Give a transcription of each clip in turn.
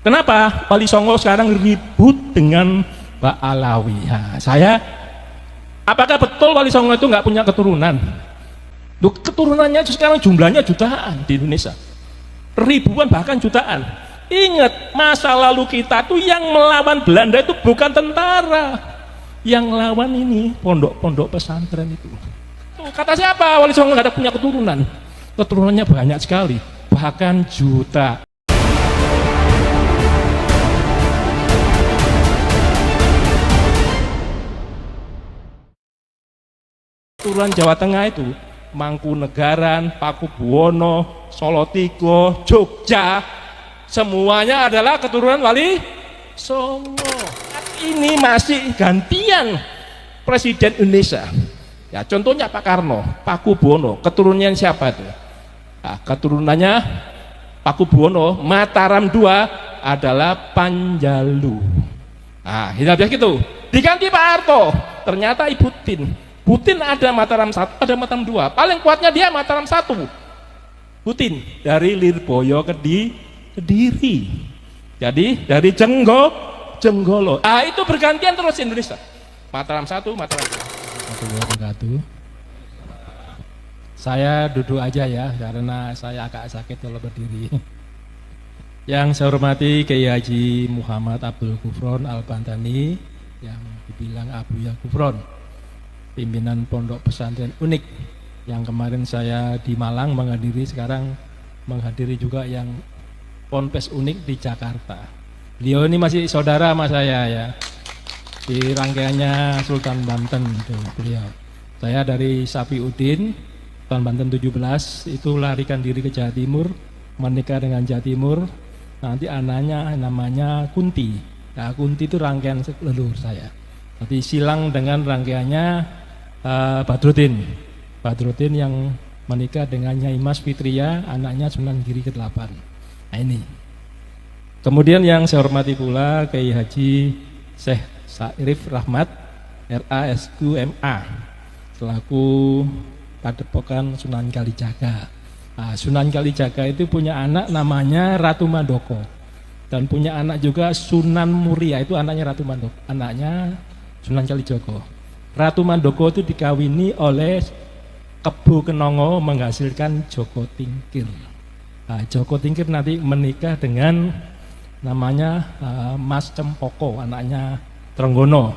Kenapa Wali Songo sekarang ribut dengan Mbak Alawi? Nah, apakah betul Wali Songo itu nggak punya keturunan? Loh, keturunannya sekarang jumlahnya jutaan di Indonesia, ribuan bahkan jutaan. Ingat, masa lalu kita tuh yang melawan Belanda itu bukan tentara, yang lawan ini pondok-pondok pesantren itu. Tuh, kata siapa Wali Songo nggak ada punya keturunan? Keturunannya banyak sekali, bahkan juta. Keturunan Jawa Tengah itu Mangkunegaran, Pakubuwono, Solotigo, Jogja, semuanya adalah keturunan Wali Songo. Ini masih gantian Presiden Indonesia. Ya, contohnya Pak Karno, Pakubuwono, keturunannya siapa itu? Nah, keturunannya Pakubuwono, Mataram II adalah Panjalu. Nah, hidup gitu. Diganti Pak Harto, ternyata Ibu Butin ada Mataram 1, ada Mataram 2. Paling kuatnya dia Mataram 1. Butin dari Lirboyo ke Kediri. Jadi dari Jenggolo. Ah, itu bergantian terus Indonesia. Mataram 1, Mataram 2. Saya duduk aja ya, karena saya agak sakit kalau berdiri. Yang saya hormati Kiai Haji Muhammad Abdul Gufron Al-Bantani, yang dibilang Abuya Gufron, pimpinan Pondok Pesantren Unik, yang kemarin saya di Malang menghadiri, sekarang menghadiri juga yang Ponpes Unik di Jakarta. Beliau ini masih saudara sama saya ya, di rangkaiannya Sultan Banten itu beliau. Saya dari Sapiuddin, Sultan Banten 17, itu larikan diri ke Jawa Timur, menikah dengan Jawa Timur, nanti anaknya namanya Kunti. Nah, Kunti itu rangkaian leluhur saya. Nanti silang dengan rangkaiannya Badruddin yang menikah dengan Nyai Mas Fitria, anaknya Sunan Giri ke-8. Nah, ini. Kemudian yang saya hormati pula Kiai Haji Syekh Sa'rif Rahmat RASQMA selaku Padepokan Sunan Kalijaga. Nah, Sunan Kalijaga itu punya anak namanya Ratu Mandoko, dan punya anak juga Sunan Muria, itu anaknya Ratu Mandoko, anaknya Sunan Kalijogo. Ratu Mandoko itu dikawini oleh Kebo Kenongo menghasilkan Joko Tingkir. Nah, Joko Tingkir nanti menikah dengan namanya Mas Cempoko, anaknya Trenggono.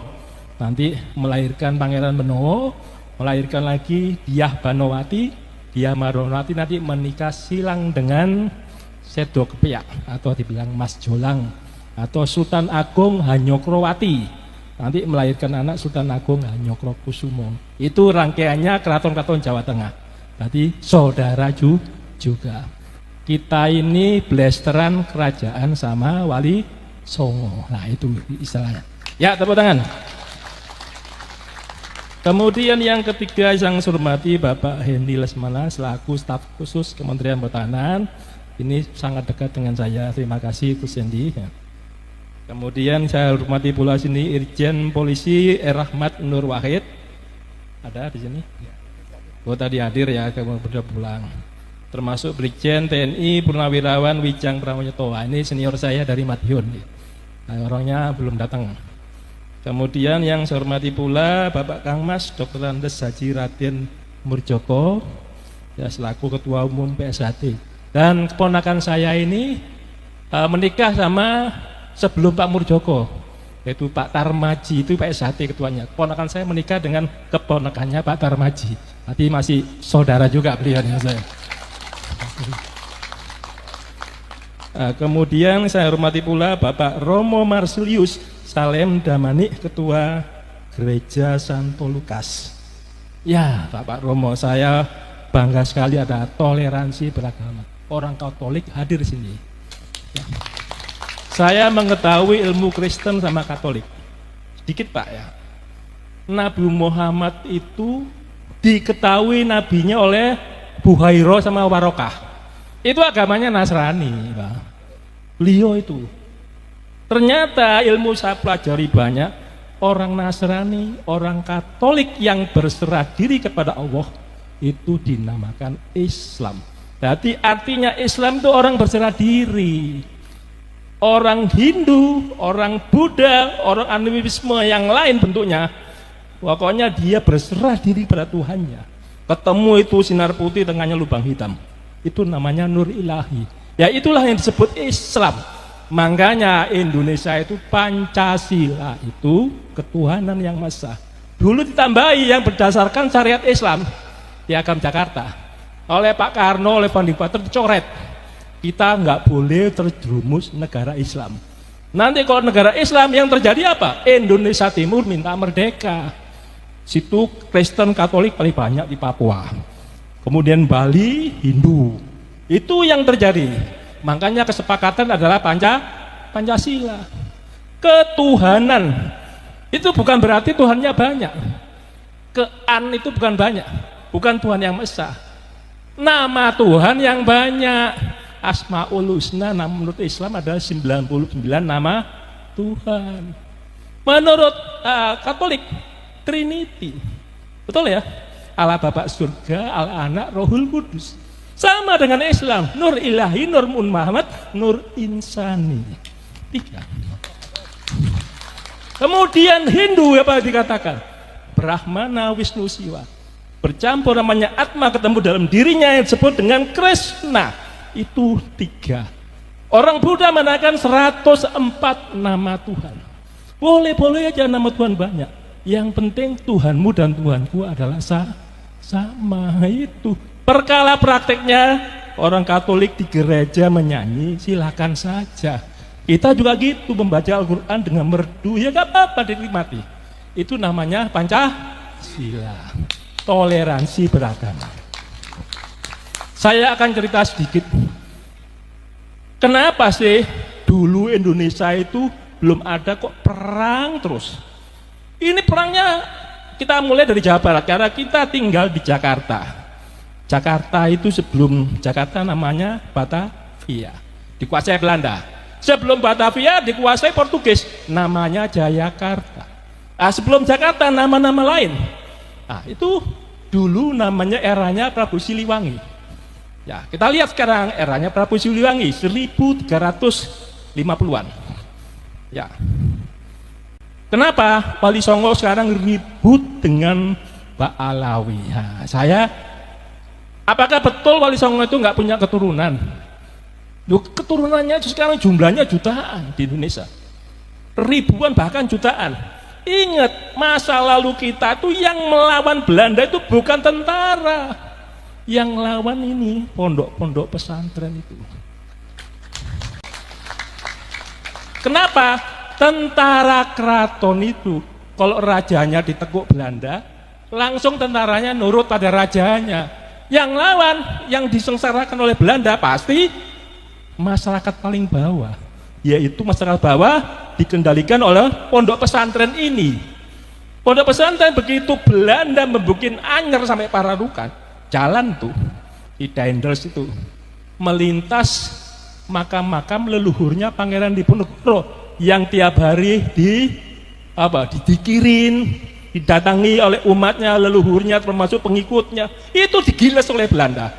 Nanti melahirkan Pangeran Benowo, melahirkan lagi Dyah Banowati. Dyah Banowati nanti menikah silang dengan Sedo Kepiak atau dibilang Mas Jolang, atau Sultan Agung Hanyokrowati. Nanti melahirkan anak Sultan Agung Hanyokrokusumo. Itu rangkaiannya keraton-keraton Jawa Tengah. Berarti saudara juga. Kita ini blasteran kerajaan sama Wali Songo. Nah, itu istilahnya. Ya, tepuk tangan. Kemudian yang ketiga yang saya hormati Bapak Hendy Lesmana selaku staf khusus Kementerian Pertahanan. Ini sangat dekat dengan saya. Terima kasih Gus Hendy. Kemudian saya hormati pula sini Irjen Polisi Rahmat Nur Wahid. Ada di sini? Oh, tadi hadir ya, kemudian sudah pulang. Termasuk Brigjen TNI Purnawirawan Wijang Pramonoto. Ini senior saya dari Madiun. Nah, orangnya belum datang. Kemudian yang saya hormati pula Bapak Kang Mas Dr. Andes Haji Raden Murjoko, ya, selaku Ketua Umum PSHT. Dan keponakan saya ini menikah sama sebelum Pak Murjoko, yaitu Pak Tarmaji, itu PSHT ketuanya. Keponakan saya menikah dengan keponakannya Pak Tarmaji. Nanti masih saudara juga beliau dengan saya. Kemudian saya hormati pula Bapak Romo Marsilius Salem Damani, Ketua Gereja Santo Lukas. Ya, Bapak Romo, saya bangga sekali ada toleransi beragama. Orang Katolik hadir di sini. Ya. Saya mengetahui ilmu Kristen sama Katolik sedikit Pak ya. Nabi Muhammad itu diketahui nabinya oleh Buhairo sama Warokah. Itu agamanya Nasrani Pak. Beliau itu. Ternyata ilmu saya pelajari banyak, orang Nasrani, orang Katolik yang berserah diri kepada Allah itu dinamakan Islam. Jadi artinya Islam itu orang berserah diri. Orang Hindu, orang Buddha, orang animisme yang lain bentuknya, pokoknya dia berserah diri pada Tuhannya. Ketemu itu sinar putih, tengahnya lubang hitam, itu namanya nur ilahi. Ya itulah yang disebut Islam. Makanya Indonesia itu Pancasila, itu ketuhanan yang Maha Esa. Dulu ditambahi yang berdasarkan syariat Islam, Piagam Jakarta oleh Pak Karno, oleh Founding Father dicoret, kita nggak boleh terjerumus negara Islam. Nanti kalau negara Islam yang terjadi apa? Indonesia Timur minta merdeka. Situ Kristen Katolik paling banyak di Papua. Kemudian Bali Hindu. Itu yang terjadi. Makanya kesepakatan adalah Pancasila. Ketuhanan itu bukan berarti Tuhannya banyak. Kean itu bukan banyak, bukan Tuhan yang Maha Esa. Nama Tuhan yang banyak. Asmaul Husna menurut Islam adalah 99 nama Tuhan. Menurut Katolik Trinity, betul ya? Allah Bapa Surga, Allah Anak, Rohul Kudus. Sama dengan Islam, Nur Ilahi, Nur Muhammad, Nur Insani. Tiga. Kemudian Hindu apa dikatakan? Brahmana, Wisnu, Siwa. Bercampur namanya Atma, ketemu dalam dirinya yang disebut dengan Krishna. Itu tiga. Orang Buddha menaikkan 104 nama Tuhan. Boleh-boleh aja nama Tuhan banyak. Yang penting Tuhanmu dan Tuhanku adalah sama. Itu. Perkara prakteknya orang Katolik di gereja menyanyi, silakan saja. Kita juga gitu membaca Al-Quran dengan merdu, ya gak apa-apa dinikmati. Itu namanya Pancasila, toleransi beragama. Saya akan cerita sedikit. Kenapa sih dulu Indonesia itu belum ada kok perang terus? Ini perangnya kita mulai dari Jawa Barat, karena kita tinggal di Jakarta. Jakarta itu sebelum Jakarta namanya Batavia, dikuasai Belanda. Sebelum Batavia dikuasai Portugis, namanya Jayakarta. Sebelum Jakarta nama-nama lain. Itu dulu namanya eranya Prabu Siliwangi. Ya, kita lihat sekarang eranya Prabu Siliwangi 1350-an. Ya. Kenapa Wali Songo sekarang ribut dengan Pak Alawi? Apakah betul Wali Songo itu nggak punya keturunan? Loh, keturunannya sekarang jumlahnya jutaan di Indonesia, ribuan bahkan jutaan. Ingat, masa lalu kita tuh yang melawan Belanda itu bukan tentara, yang lawan ini pondok-pondok pesantren itu. Kenapa? Tentara keraton itu kalau rajanya ditekuk Belanda, langsung tentaranya nurut pada rajanya. Yang lawan, yang disengsarakan oleh Belanda pasti masyarakat paling bawah, yaitu masyarakat bawah dikendalikan oleh pondok pesantren ini. Pondok pesantren begitu Belanda membuat anyer sampai Pararukan, jalan tuh di Daendels itu melintas makam-makam leluhurnya Pangeran Diponegoro yang tiap hari didikirin, didatangi oleh umatnya, leluhurnya termasuk pengikutnya, itu digiles oleh Belanda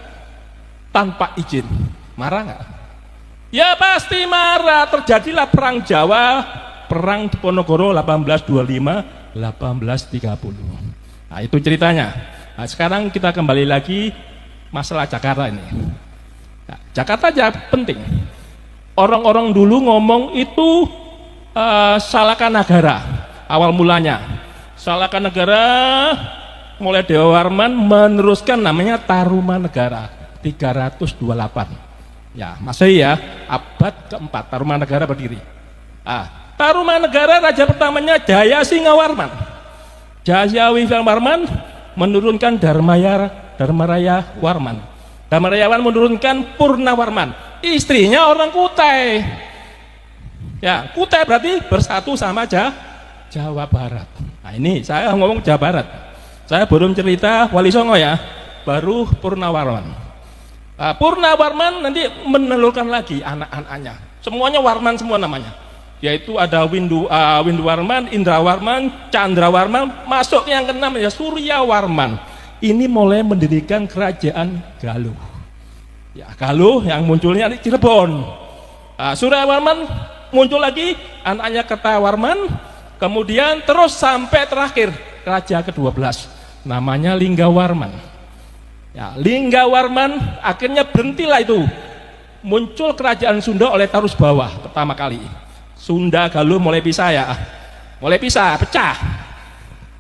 tanpa izin. Marah nggak? Ya pasti marah. Terjadilah perang Jawa, perang Diponegoro 1825-1830. Itu ceritanya. Sekarang kita kembali lagi masalah Jakarta ini. Jakarta aja penting. Orang-orang dulu ngomong itu Salakanagara awal mulanya. Salakanagara mulai Dewa Warman meneruskan namanya Tarumanegara 328. Ya, Masehi ya, abad keempat Tarumanegara berdiri. Tarumanegara raja pertamanya Jaya Singawarman. Jaya Singawarman menurunkan Dharmaraya Warman. Dharmaraya Warman menurunkan Purnawarman. Istrinya orang Kutai. Ya, Kutai berarti bersatu sama Jawa Barat. Ini saya ngomong Jawa Barat. Saya belum cerita Wali Songo ya, baru Purnawarman. Purnawarman nanti menelurkan lagi anak-anaknya. Semuanya Warman semua namanya. Yaitu ada Windu Warman, Indra Warman, Chandra Warman, masuk yang keenam ya Surya Warman. Ini mulai mendirikan kerajaan Galuh. Ya, Galuh yang munculnya di Cirebon. Suryawarman muncul lagi, anaknya Kertawarman, kemudian terus sampai terakhir raja ke-12 namanya Linggawarman. Ya, Linggawarman akhirnya berhentilah itu, muncul kerajaan Sunda oleh Tarus Bawah pertama kali. Sunda Galuh mulai pisah ya, mulai pisah, pecah.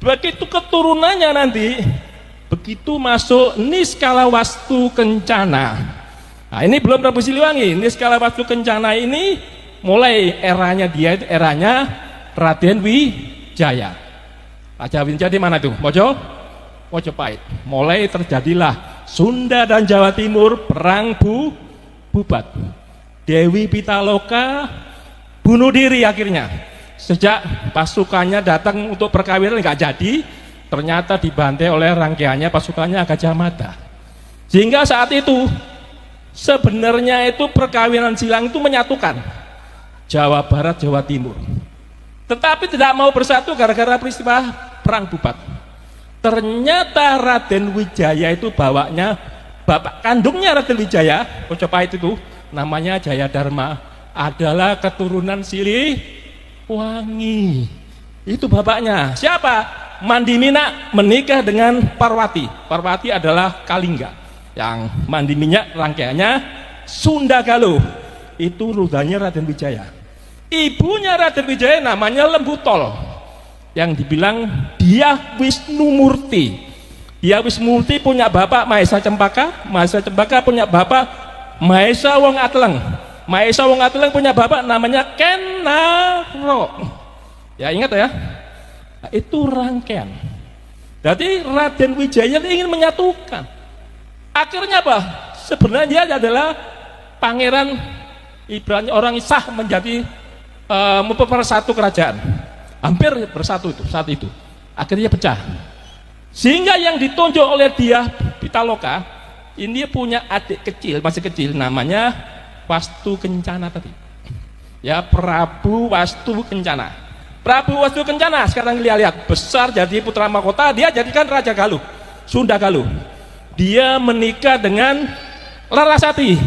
Begitu keturunannya nanti, begitu masuk Niskalawastu Kencana. Nah, ini belum Prabu Siliwangi. Niskalawastu Kencana ini mulai eranya dia itu eranya Raden Wijaya. Raja Wijaya di mana tuh? Mojopahit. Mulai terjadilah Sunda dan Jawa Timur perang bubat. Dewi Pitaloka bunuh diri akhirnya. Sejak pasukannya datang untuk perkawinan nggak jadi, ternyata dibantai oleh rangkaiannya pasukannya Gajah Mada. Sehingga saat itu sebenarnya itu perkawinan silang itu menyatukan Jawa Barat, Jawa Timur. Tetapi tidak mau bersatu gara-gara peristiwa perang bubat. Ternyata Raden Wijaya itu bawanya bapak kandungnya Raden Wijaya, Mojopahit itu namanya Jayadharma, adalah keturunan Siliwangi. Itu bapaknya. Siapa? Mandimina menikah dengan Parwati. Parwati adalah Kalingga. Yang Mandiminya rangkaiannya Sunda Galuh. Itu rudanya Raden Wijaya. Ibunya Raden Wijaya namanya Lembutol, yang dibilang dia Wisnumurti. Dia Wisnumurti punya bapak Mahesa Cempaka, Mahesa Cempaka punya bapak Mahesa Wong Atleng, Mahesa Wong Atleng punya bapak namanya Kenaro. Ya ingat ya, nah, itu rangkaian. Jadi Raden Wijaya ingin menyatukan. Akhirnya apa? Sebenarnya dia adalah pangeran, ibaratnya orang sah menjadi mempersatu kerajaan. Hampir bersatu itu saat itu. Akhirnya pecah. Sehingga yang ditunjuk oleh dia Pitaloka ini punya adik kecil, masih kecil, namanya Wastu Kencana tadi. Ya, Prabu Wastu Kencana. Prabu Wastu Kencana sekarang lihat besar jadi putra mahkota, dia jadikan Raja Galuh, Sunda Galuh. Dia menikah dengan Larasati,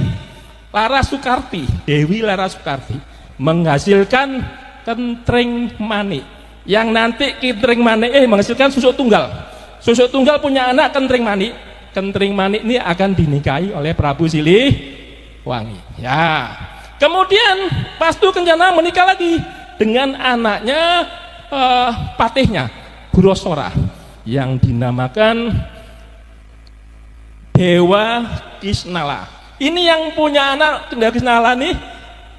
Larasukarti, Dewi Larasukarti, menghasilkan Kentring Manik, yang nanti Kentring Manik menghasilkan Susuk Tunggal. Susuk Tunggal punya anak Kentring Manik. Kentring Manik ini akan dinikahi oleh Prabu Siliwangi. Ya. Kemudian Wastu Kencana menikah lagi dengan anaknya patihnya Gurosora yang dinamakan Dewa Kisnala. Ini yang punya anak Dewa Kisnala nih,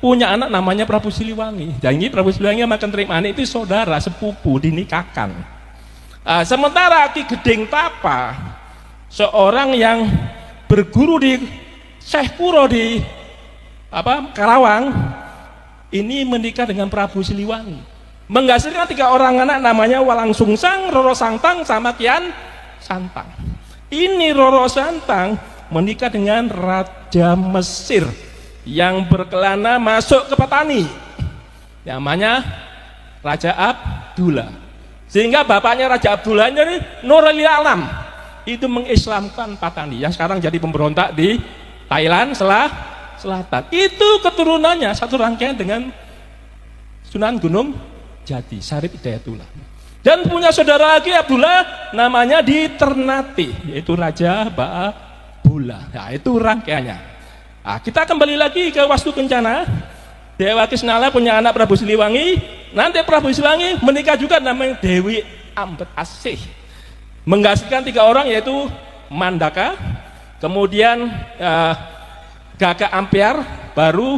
punya anak namanya Prabu Siliwangi. Dan ini Prabu Siliwangi sama Kentring Manik itu saudara sepupu, dinikahkan. Sementara Ki Gedeng Tapa, seorang yang berguru di Syekh Kuro di Karawang, ini menikah dengan Prabu Siliwangi, menghasilkan 3 orang anak namanya Walang Sungsang, Roro Santang, sama Kian Santang. Ini Roro Santang menikah dengan Raja Mesir yang berkelana masuk ke Patani, namanya Raja Abdullah. Sehingga bapaknya Raja Abdullah ini Nurul Alam itu mengislamkan Patani yang sekarang jadi pemberontak di Thailand Selatan. Itu keturunannya satu rangkaian dengan Sunan Gunung Jati, Syarif Hidayatullah. Dan punya saudara lagi Abdullah namanya di Ternate, yaitu Raja Ba'abula. Nah, itu rangkaiannya. Nah, kita kembali lagi ke Wastu Kencana. Dewa Kisnala punya anak Prabu Siliwangi. Nanti Prabu Siliwangi menikah juga namanya Dewi Ambet Asih, menghasilkan 3 orang yaitu Mandaka, kemudian Gagak Ampiar, baru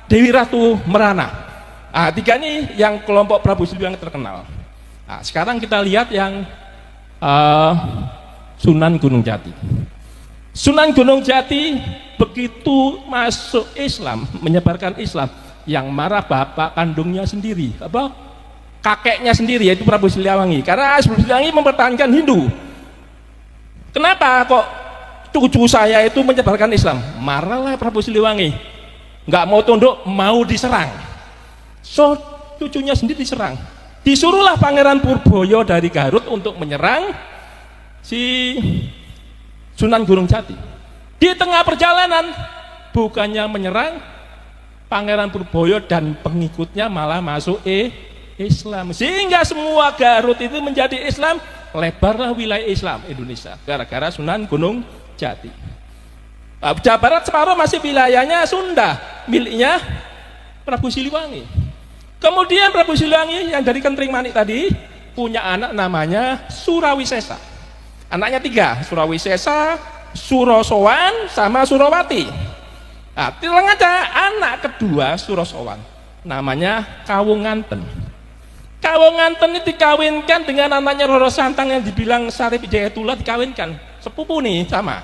Dewi Ratu Merana. Nah, 3 ini yang kelompok Prabu Siliwangi terkenal. Nah, sekarang kita lihat yang Sunan Gunung Jati. Sunan Gunung Jati begitu masuk Islam, menyebarkan Islam, yang marah bapak kandungnya sendiri, kakeknya sendiri, yaitu Prabu Siliwangi. Karena Prabu Siliwangi mempertahankan Hindu. Kenapa kok cucu saya itu menyebarkan Islam? Marahlah Prabu Siliwangi, nggak mau tunduk, mau diserang. So cucunya sendiri diserang. Disuruhlah Pangeran Purboyo dari Garut untuk menyerang si Sunan Gunung Jati. Di tengah perjalanan bukannya menyerang Pangeran Purboyo dan pengikutnya malah masuk Islam, sehingga semua Garut itu menjadi Islam, lebarlah wilayah Islam Indonesia gara-gara Sunan Gunung Jati. Jawa Barat separuh masih wilayahnya Sunda, miliknya Prabu Siliwangi. Kemudian Prabu Siliwangi yang dari Kentring Manik tadi punya anak namanya Surawisesa. Anaknya 3, Surawisesa, Surosowan, sama Surawati. Nah, tilang aja anak kedua Surosowan, namanya Kawunganten. Kawunganten ini dikawinkan dengan anaknya Roro Santang yang dibilang Sarip Jayatullah, dikawinkan sepupu nih sama,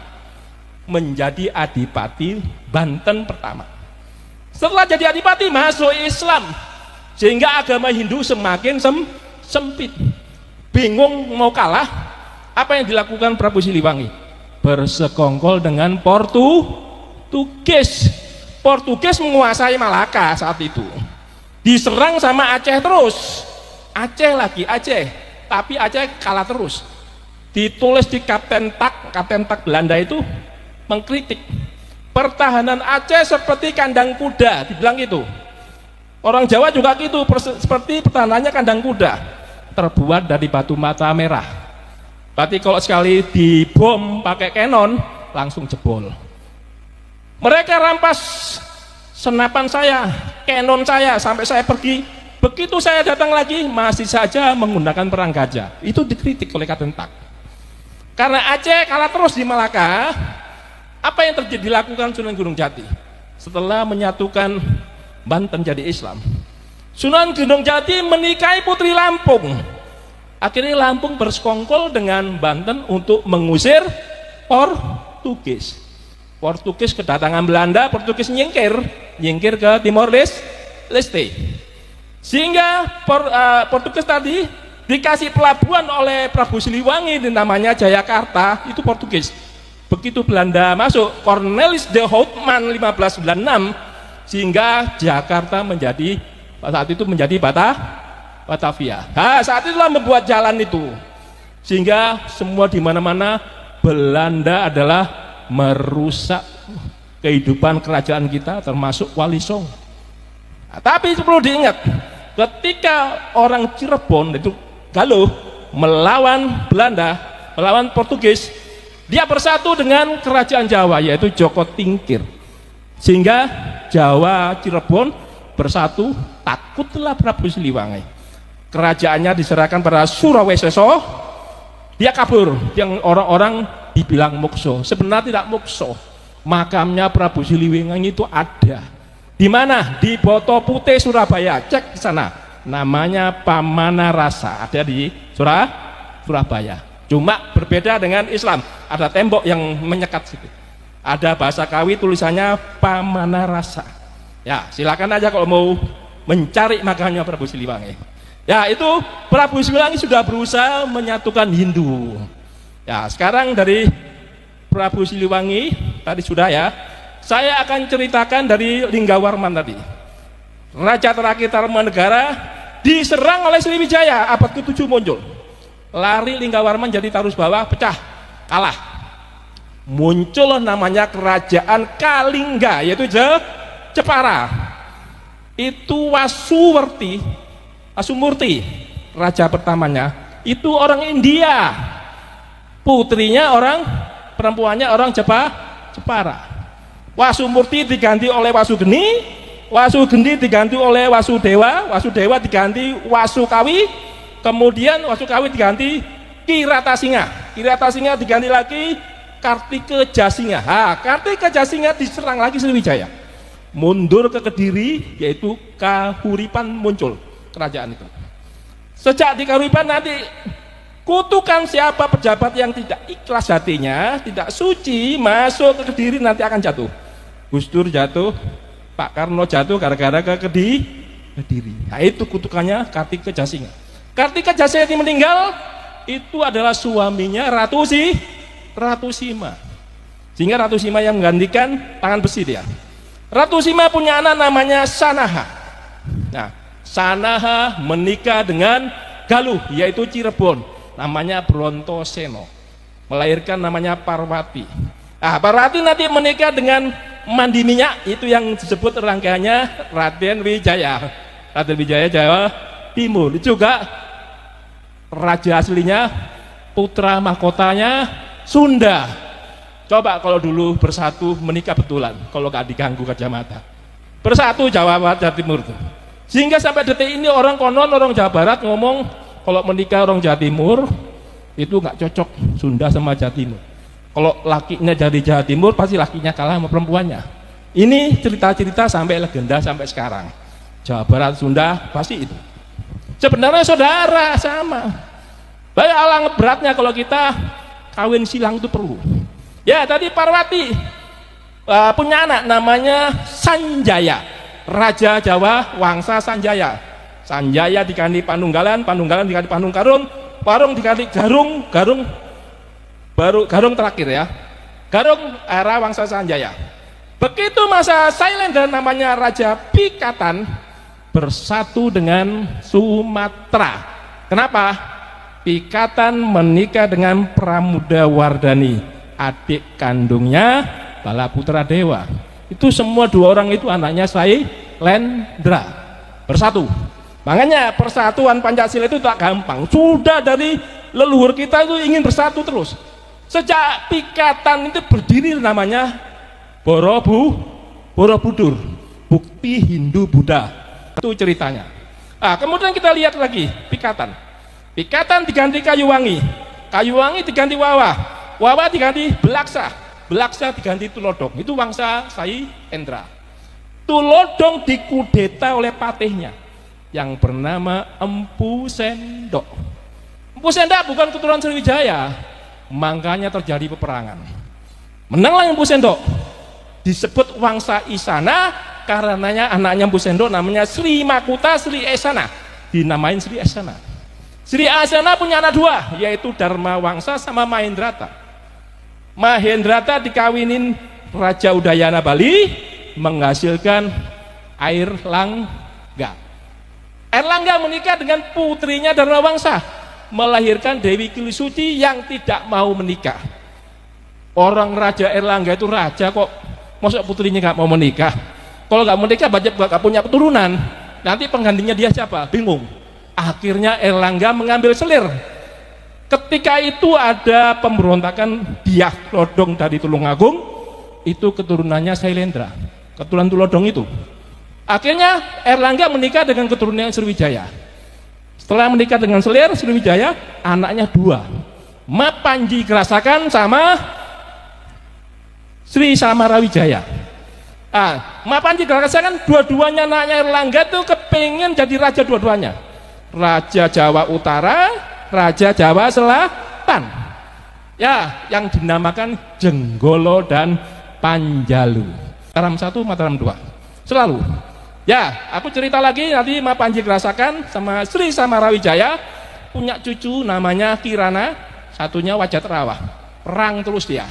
menjadi adipati Banten pertama. Setelah jadi adipati masuk Islam, sehingga agama Hindu semakin sempit. Bingung mau kalah, apa yang dilakukan Prabu Siliwangi? Bersekongkol dengan Portugis. Portugis menguasai Malaka saat itu, diserang sama Aceh terus, Aceh lagi Aceh, tapi Aceh kalah terus. Ditulis di Kapten Tak Belanda itu mengkritik pertahanan Aceh seperti kandang kuda, dibilang gitu. Orang Jawa juga gitu, seperti pertahanannya kandang kuda, terbuat dari batu mata merah. Berarti kalau sekali dibom pakai kanon langsung jebol. Mereka rampas senapan saya, kanon saya, sampai saya pergi. Begitu saya datang lagi masih saja menggunakan perang gajah. Itu dikritik oleh Kapten Tak. Karena Aceh kalah terus di Malaka, apa yang terjadi dilakukan Sunan Gunung Jati setelah menyatukan Banten jadi Islam? Sunan Gunung Jati menikahi putri Lampung. Akhirnya Lampung bersekongkol dengan Banten untuk mengusir Portugis. Portugis kedatangan Belanda, Portugis nyingkir ke Timor Leste. Sehingga Portugis tadi dikasih pelabuhan oleh Prabu Siliwangi namanya Jayakarta, itu Portugis. Begitu Belanda masuk, Cornelis de Houtman 1596, sehingga Jakarta saat itu menjadi Batavia. Nah, saat itulah membuat jalan itu, sehingga semua di mana-mana Belanda adalah merusak kehidupan kerajaan kita, termasuk Wali Songo. Nah, tapi perlu diingat, ketika orang Cirebon itu Galuh melawan Belanda, melawan Portugis, dia bersatu dengan kerajaan Jawa yaitu Joko Tingkir, sehingga Jawa Cirebon bersatu. Takutlah Prabu Siliwangi, kerajaannya diserahkan pada Suraweseso, dia kabur, yang orang-orang dibilang mukso, sebenarnya tidak mukso. Makamnya Prabu Siliwangi itu ada di mana? Di Boto Putih, Surabaya. Cek di sana. Namanya Pamanarasa, ada di Surabaya. Cuma berbeda dengan Islam. Ada tembok yang menyekat situ. Ada bahasa Kawi tulisannya Pamanarasa. Ya, silakan aja kalau mau mencari makamnya Prabu Siliwangi. Ya, itu Prabu Siliwangi sudah berusaha menyatukan Hindu. Ya, sekarang dari Prabu Siliwangi tadi sudah ya. Saya akan ceritakan dari Linggawarman tadi. Raja terakhir Tarumanegara diserang oleh Sriwijaya, abad ke-7 muncul. Lari Linggawarman jadi Tarus Bawah, pecah, kalah. Muncul namanya Kerajaan Kalingga, yaitu Jepara. Itu Wasumurti, raja pertamanya, itu orang India. Putrinya perempuannya orang Jepara. Wasumurti diganti oleh Wasugeni, Wasugeni diganti oleh Wasudewa, Wasudewa diganti Wasukawi, kemudian Wasukawi diganti Kiratasinga, Kiratasinga diganti lagi Kartikejasinga. Kartikejasinga diserang lagi Sriwijaya, mundur ke Kediri, yaitu Kahuripan muncul kerajaan itu. Sejak di Kahuripan nanti kutukan siapa pejabat yang tidak ikhlas hatinya, tidak suci, masuk ke Kediri nanti akan jatuh. Gus Dur jatuh, Pak Karno jatuh gara-gara ke Kediri. Nah, itu kutukannya Kartikejasinga. Kartikejasinga yang meninggal itu adalah suaminya Ratu Sima. Sehingga Ratu Sima yang menggantikan tangan besi dia. Ratu Sima punya anak namanya Sanaha. Nah, Sanaha menikah dengan Galuh, yaitu Cirebon, namanya Brontoseno, melahirkan namanya Parwati. Parwati nanti menikah dengan mandi minyak, itu yang disebut rangkaiannya Raden Wijaya. Raden Wijaya Jawa Timur. Itu juga raja aslinya, putra mahkotanya Sunda. Coba kalau dulu bersatu menikah betulan, kalau gak diganggu kacamata. Bersatu Jawa Barat Jawa Timur tuh. Sehingga sampai detik ini orang konon, orang Jawa Barat ngomong kalau menikah orang Jawa Timur itu nggak cocok Sunda sama Jawa Timur. Kalau lakinya dari Jawa Timur pasti lakinya kalah sama perempuannya. Ini cerita-cerita sampai legenda sampai sekarang. Jawa Barat Sunda pasti itu. Sebenarnya saudara sama. Banyak alang beratnya kalau kita kawin silang itu perlu. Ya tadi Parwati punya anak namanya Sanjaya, Raja Jawa Wangsa Sanjaya. Sanjaya diganti Panunggalan, Panunggalan diganti Panungkarun, Parung diganti Garung, Garung terakhir ya. Garung era Wangsa Sanjaya. Begitu masa Sailendra namanya Raja Pikatan bersatu dengan Sumatera. Kenapa? Pikatan menikah dengan Pramudawardhani, adik kandungnya Balaputra Dewa. Itu semua dua orang itu anaknya Sailendra bersatu. Makanya persatuan Pancasila itu tak gampang. Sudah dari leluhur kita itu ingin bersatu terus. Sejak Pikatan itu berdiri namanya Borobudur, bukti Hindu Buddha. Itu ceritanya. Kemudian kita lihat lagi Pikatan. Pikatan diganti Kayuwangi, Kayuwangi diganti Wawa, Wawa diganti Belaksa, Belaksa diganti Tulodong. Itu Wangsa Sailendra. Tulodong dikudeta oleh patihnya yang bernama Empu Sendok. Empu Sendok bukan keturunan Sriwijaya, makanya terjadi peperangan. Menanglah Empu Sendok. Disebut Wangsa Isana karenanya anaknya Empu Sendok namanya Sri Makuta Sri Esana, dinamain Sri Esana. Sri Esana punya anak dua, yaitu Dharma Wangsa sama Mahendrata. Mahendrata dikawinin Raja Udayana Bali, menghasilkan Airlangga. Airlangga menikah dengan putrinya Dharma Wangsa, melahirkan Dewi Kilisuci yang tidak mau menikah. Orang Raja Airlangga itu raja kok, masa putrinya nggak mau menikah? Kalau nggak menikah gak punya keturunan, nanti penggantinya dia siapa? Bingung. Akhirnya Airlangga mengambil selir. Ketika itu ada pemberontakan Diah Lodong dari Tulungagung, itu keturunannya Sailendra, keturunan Tulodong itu. Akhirnya Airlangga menikah dengan keturunannya Sriwijaya. Setelah menikah dengan Selir Sriwijaya, anaknya dua, Mapanji Gerasakan sama Sri Samarawijaya. Mapanji Gerasakan dua-duanya anaknya Airlangga tuh kepengen jadi raja dua-duanya, Raja Jawa Utara, Raja Jawa Selatan. Ya, yang dinamakan Jenggolo dan Panjalu. Mataram 1, Mataram 2. Selalu. Ya, aku cerita lagi nanti Mapanji Gerasakan sama Sri Samarawijaya punya cucu namanya Kirana, satunya Wajatrawah. Perang terus dia.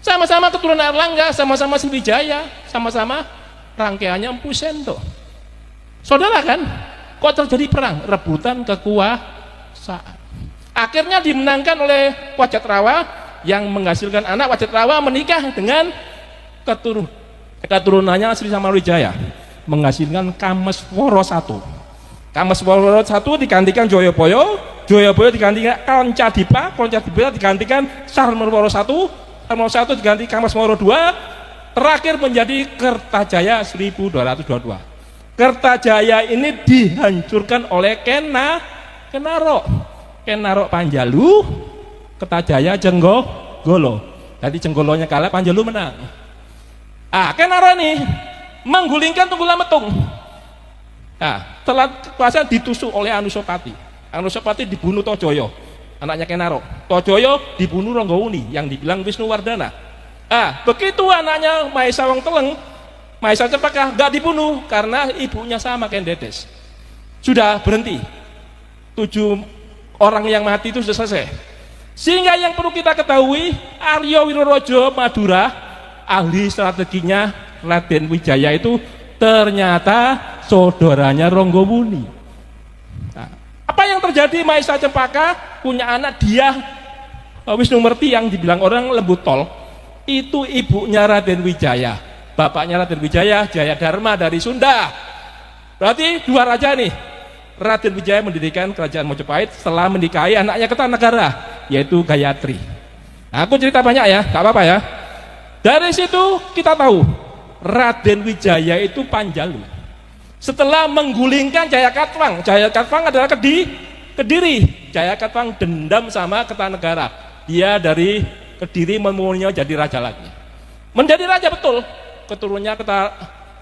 Sama-sama keturunan Airlangga, sama-sama Sriwijaya, sama-sama rangkaiannya Empu Sendok. Saudara kan? Kok terjadi perang? Rebutan kekuasaan. Akhirnya dimenangkan oleh Wajatrawah yang menghasilkan anak. Wajatrawah menikah dengan keturunannya Sri Samarawijaya, menghasilkan Kameswara I. Kameswara I digantikan Joyoboyo, Joyoboyo digantikan Koncadipa, Koncadipa digantikan Sarmawara I, Sarmawara I diganti Kameswara II, terakhir menjadi Kertajaya 1222. Kertajaya ini dihancurkan oleh Kenarok Panjalu, Kertajaya Jenggolo. Jadi Jenggolonya kalah, Panjalu menang. Kenarok ini menggulingkan Tunggul Metung. Setelah kekuasaan ditusuk oleh Anusapati. Anusapati dibunuh Tojoyo, anaknya Kenarok. Tojoyo dibunuh Ronggowuni yang dibilang Wisnuwardana. Begitu anaknya Mahesa Wong Teleng, Mahesa Cepaka gak dibunuh karena ibunya sama Kendedes. Sudah berhenti. 7 orang yang mati itu sudah selesai. Sehingga yang perlu kita ketahui, Aryo Wirorojo Madura, ahli strateginya Raden Wijaya itu ternyata saudaranya Ronggowuni. Apa yang terjadi? Mahesa Cempaka punya anak dia Wisnumurti yang dibilang orang lembut tol, itu ibunya Raden Wijaya. bapaknya Raden Wijaya, Jayadharma dari Sunda. Berarti dua raja nih. Raden Wijaya mendirikan kerajaan Mojopahit setelah menikahi anaknya Kertanegara, yaitu Gayatri. Nah, aku cerita banyak ya, gak apa-apa ya. Dari situ kita tahu Raden Wijaya itu Panjalu. Setelah menggulingkan Jayakatwang, Jayakatwang adalah Kediri. Jayakatwang dendam sama Kertanegara. Dia dari Kediri memulainya jadi raja lagi. Menjadi raja betul. Keturunannya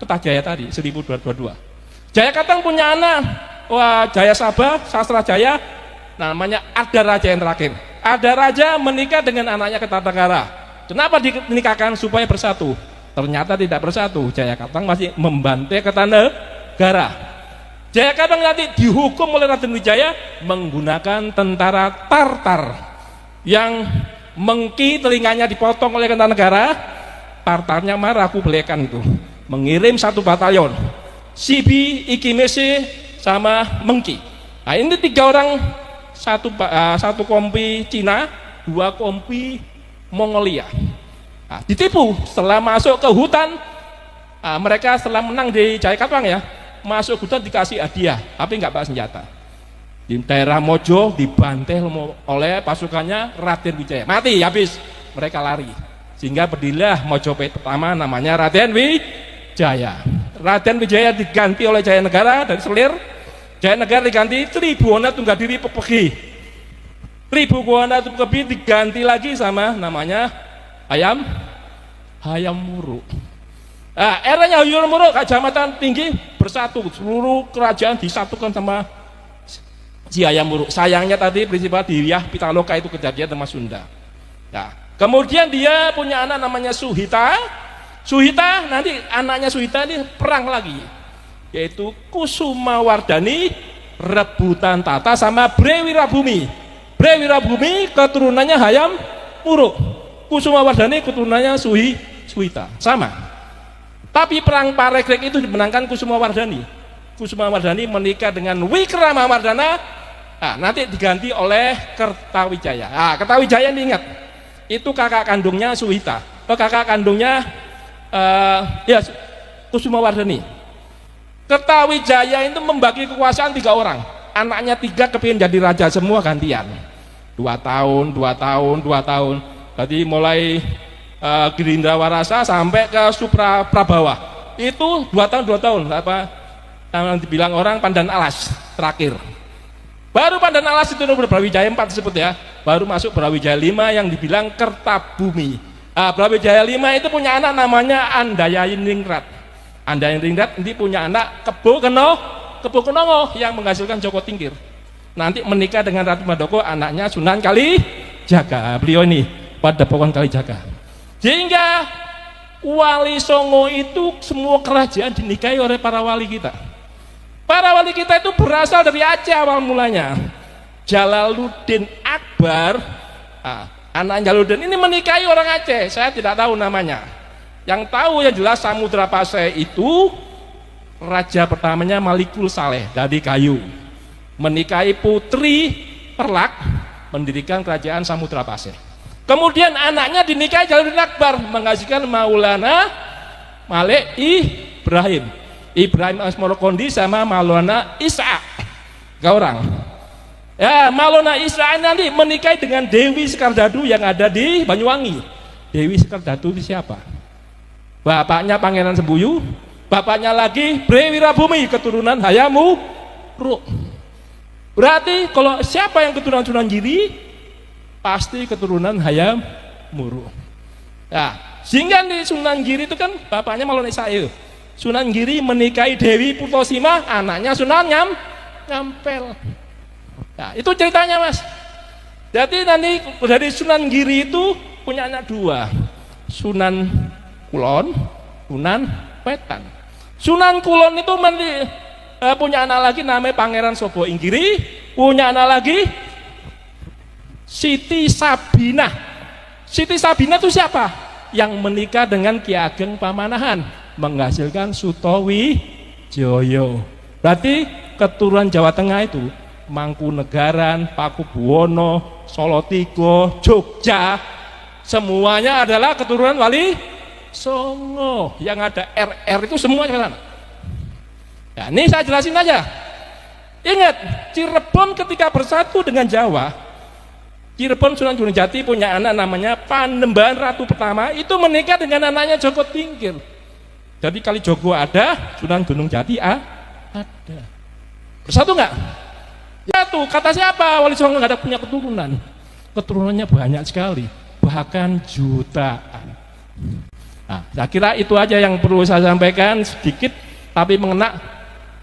Kertajaya tadi 1222. Jayakatwang punya anak, Jaya Sabha, Sastra Jaya, namanya Adaraja yang terakhir. Adaraja menikah dengan anaknya Kertanegara. Kenapa dinikahkan? Supaya bersatu. Ternyata tidak bersatu. Jayakatwang masih membantai Kertanegara. Jayakatwang nanti dihukum oleh Raden Wijaya menggunakan tentara Tartar yang Mengki telinganya dipotong oleh Kertanegara. Tartarnya marah, aku belekan itu, mengirim satu batalion Sibi, Ikimese sama Mengki. Nah, ini 3 orang, satu kompi Cina, 2 kompi Mongolia. Nah, ditipu setelah masuk ke hutan. Mereka setelah menang di Jayakatwang ya, masuk hutan dikasih hadiah, tapi nggak bawa senjata. Di daerah Mojo dibantai oleh pasukannya Raden Wijaya, mati habis, mereka lari. Sehingga berdirilah Mojopahit pertama, namanya Raden Wijaya. Raden Wijaya diganti oleh Jayanegara dari Selir. Jayanegara diganti Tribhuwana Tunggadiri Pepegi. Tribhuwana Pepegi diganti lagi sama namanya Hayam Wuruk. Nah, eranya Hayam Wuruk, Kecamatan Tinggi bersatu, seluruh kerajaan disatukan sama si Hayam Wuruk. Sayangnya tadi Prinsipal Diriah Pitaloka itu kejadian sama Sunda. Nah, kemudian dia punya anak namanya Suhita. Suhita, nanti anaknya Suhita ini perang lagi, yaitu Kusumawardhani rebutan tata sama Brewirabhumi. Brewirabhumi keturunannya Hayam Wuruk. Kusumawardhani keturunannya Suhita, sama. Tapi perang Parekrek itu dimenangkan Kusumawardhani. Kusumawardhani menikah dengan Wikramawardhana. Nah, nanti diganti oleh Kertawijaya. Nah, Kertawijaya diingat, itu kakak kandungnya Suhita. Kakak kandungnya Kusumawardhani. Kertawijaya itu membagi kekuasaan 3 orang. Anaknya 3 kepingin jadi raja semua gantian. 2 tahun. Jadi mulai Girindrawarasa sampai ke Supraprabawa. Itu 2 tahun. Apa yang dibilang orang Pandan Alas terakhir. Baru Pandan Alas itu Brawijaya 4 disebut ya. Baru masuk Brawijaya 5 yang dibilang Kertabumi. Brawijaya 5 itu punya anak namanya Andayiningrat. Andayiningrat ini punya anak Kebo Kenongo yang menghasilkan Joko Tingkir. Nanti menikah dengan Ratu Mandoko, anaknya Sunan Kalijaga. Beliau ini Padepokan Kalijaga. Sehingga Wali Songo itu semua kerajaan dinikahi oleh para wali kita. Para wali kita itu berasal dari Aceh awal mulanya. Jalaluddin Akbar, anak Jalaluddin ini menikahi orang Aceh, saya tidak tahu namanya. Yang tahu yang jelas Samudra Pasai itu raja pertamanya Malikul Saleh dari kayu. Menikahi putri Perlak, mendirikan kerajaan Samudra Pasai. Kemudian anaknya dinikahi Jalaluddin Akbar, menghasilkan Maulana Malik Ibrahim Asmorokondi sama Maulana Isa. 3 orang. Ya, Maulana Isa nanti menikahi dengan Dewi Sekardadu yang ada di Banyuwangi. Dewi Sekardadu itu siapa? Bapaknya Pangeran Sembuyu, bapaknya lagi Brewirabhumi, keturunan Hayam Wuruk. Berarti kalau siapa yang keturunan Sunan Giri, pasti keturunan Hayam Wuruk. Nah, sehingga di Sunan Giri itu kan bapaknya Maulana Isa. Sunan Giri menikahi Dewi Purtosima, anaknya Sunan Nyampel. Nah, itu ceritanya Mas. Jadi nanti dari Sunan Giri itu punya anak 2, Sunan Kulon, Sunan Wetan. Sunan Kulon itu punya anak lagi namanya Pangeran Sobo Inggiri, punya anak lagi Siti Sabinah. Siti Sabinah itu siapa? Yang menikah dengan Ki Ageng Pamanahan, menghasilkan Sutowijoyo. Berarti keturunan Jawa Tengah itu Mangkunegaran, Pakubuwono, Solotigo, Jogja, semuanya adalah keturunan Wali Songo, yang ada RR itu semua ke sana. Ya, ini saya jelasin aja. Ingat, Cirebon ketika bersatu dengan Jawa, Cirebon Sunan Gunung Jati punya anak namanya Panembahan Ratu Pertama, itu menikah dengan anaknya Joko Tingkir. Jadi kali Joko ada, Sunan Gunung Jati ada. Bersatu nggak? Satu. Kata siapa? Wali Songo nggak ada punya keturunan. Keturunannya banyak sekali, bahkan jutaan. Nah, saya kira itu aja yang perlu saya sampaikan sedikit, tapi mengena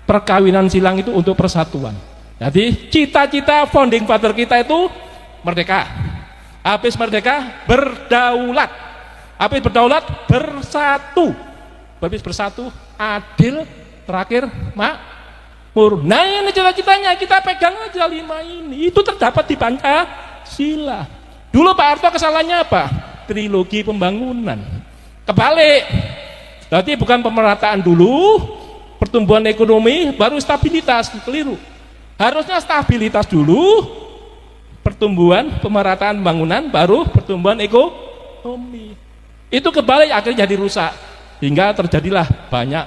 perkawinan silang itu untuk persatuan. Jadi cita-cita founding father kita itu merdeka. Habis merdeka berdaulat. Habis berdaulat bersatu. Habis bersatu adil, terakhir makmur. Nah ini cita-citanya, kita pegang aja 5 ini. Itu terdapat di Pancasila. Dulu Pak Harto kesalahannya apa? Trilogi pembangunan. Kebalik, berarti bukan pemerataan dulu, pertumbuhan ekonomi, baru stabilitas, keliru. Harusnya stabilitas dulu, pertumbuhan, pemerataan bangunan, baru pertumbuhan ekonomi. Itu kebalik, akhirnya jadi rusak, hingga terjadilah banyak